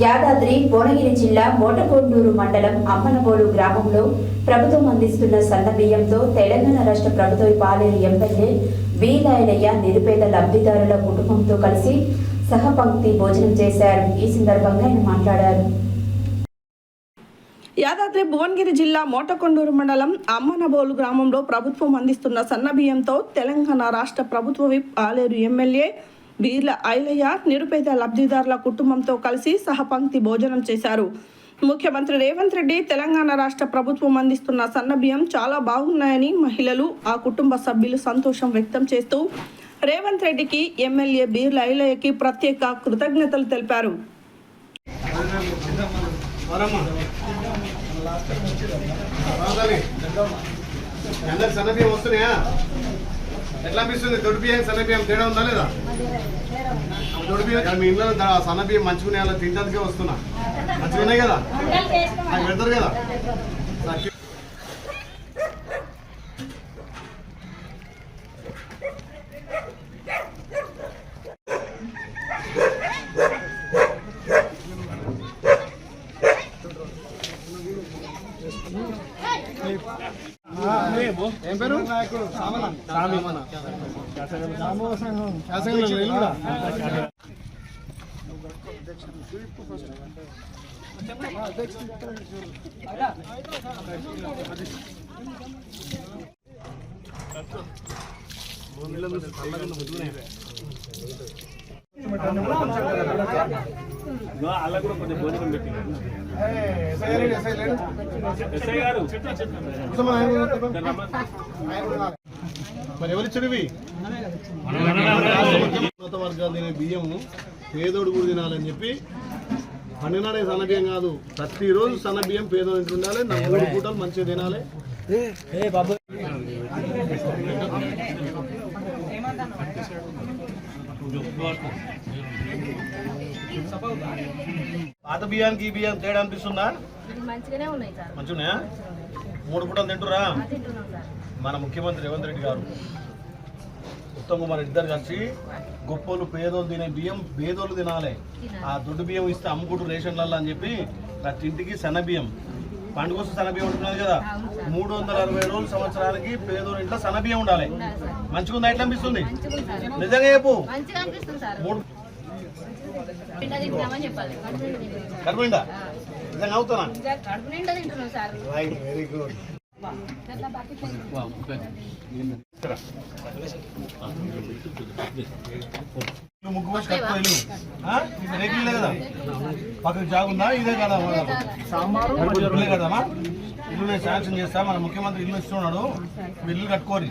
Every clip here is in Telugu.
యాదాద్రి భువనగిరి జిల్లా మోటకొండూరు మండలం అమ్మనబోలు గ్రామంలో ప్రభుత్వం అందిస్తున్న సన్నబియ్యంతో తెలంగాణ రాష్ట్ర ప్రభుత్వ పాలేరు ఎమ్మెల్యే వీలైలయ్య నిరుపేద లబ్ధిదారుల కుటుంబంతో కలిసి సహపంక్తి భోజనం చేశారు. ఈ సందర్భంగా ఆయన మాట్లాడారు. యాదాద్రి భువనగిరి జిల్లా మోటకొండూరు మండలం అమ్మనబోలు గ్రామంలో ప్రభుత్వం అందిస్తున్న సన్నబియ్యంతో తెలంగాణ రాష్ట్ర ప్రభుత్వ విప్ పాలేరు ఎమ్మెల్యే వీర్ల ఐలయ్య నిరుపేద లబ్ధిదారుల కుటుంబంతో కలిసి సహపంక్తి భోజనం చేశారు. ముఖ్యమంత్రి రేవంత్ రెడ్డి తెలంగాణ రాష్ట్ర ప్రభుత్వం అందిస్తున్న సన్నబియ్యం చాలా బాగున్నాయని మహిళలు, ఆ కుటుంబ సభ్యులు సంతోషం వ్యక్తం చేస్తూ రేవంత్ రెడ్డికి, ఎమ్మెల్యే వీర్ల ఐలయ్యకి ప్రత్యేక కృతజ్ఞతలు తెలిపారు. ఎట్లా అనిపిస్తుంది? దొడ్డు బియ్యం సన్న బియ్యం తేడా ఉందా లేదా? దొడ్డు బియ్యం మీ ఇంట్లో సన్న బియ్యం మంచిగా అలా తినడానికే వస్తున్నా. మంచిగా ఉన్నాయి కదా, అది పెడతారు కదా. ఏం పేరు? అలా కూడా కొంచెం భోజనం పెట్టి మరి ఎవరిచ్చినవి? ఉన్నత వర్గాలు తినే బియ్యము పేదోడు కూడా తినాలని చెప్పి పండినాడే సన్న బియ్యం కాదు, ప్రతిరోజు సన్న బియ్యం పేదోడు ఇంటి ఉండాలి. 4 పూటలు మంచిగా తినాలి. పాత బియ్యానికి ఈ బియ్యం తేడా అనిపిస్తుందా? మంచిగా 3 పూటలు తింటురా? మన ముఖ్యమంత్రి రేవంత్ రెడ్డి గారు, ఉత్తమ్ కుమార్ ఇద్దరు కలిసి గొప్పలు పేదోళ్ళు తినే బియ్యం పేదోళ్ళు తినాలి, ఆ దొడ్డు బియ్యం ఇస్తే అమ్ముకుంటూ రేషన్లలో అని చెప్పి ప్రతి ఇంటికి సన్న బియ్యం, పండుగ సన్న బియ్యం ఉంటున్నది కదా. 360 రోజులు సంవత్సరానికి పేదోళ్ళ ఇంట్లో సన్న బియ్యం ఉండాలి. మంచిగా ఉందా? ఎట్లా అనిపిస్తుంది? నిజంగా చెప్పు. కడుపునిండా నిజంగా అవుతానా? Very good. ముగ్గు వచ్చి కట్టుకోలేదు రేకులే కదా, పక్కన జాగుందా? ఇదే కదా ఇల్లే కదమ్మా. ఇల్లు నేను శాంక్షన్ చేస్తా, మన ముఖ్యమంత్రి ఇల్లు ఇస్తున్నాడు, ఇల్లు కట్టుకోరి.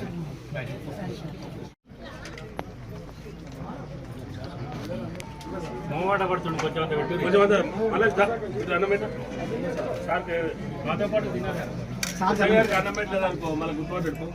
మొహమాట పడుతుంది కొంచెం అన్నం పెట్ట సార్ మాతో పాటు తినాలి. అన్నం పెట్టలేదు అనుకో, మళ్ళీ గుర్తు పెట్టుకో.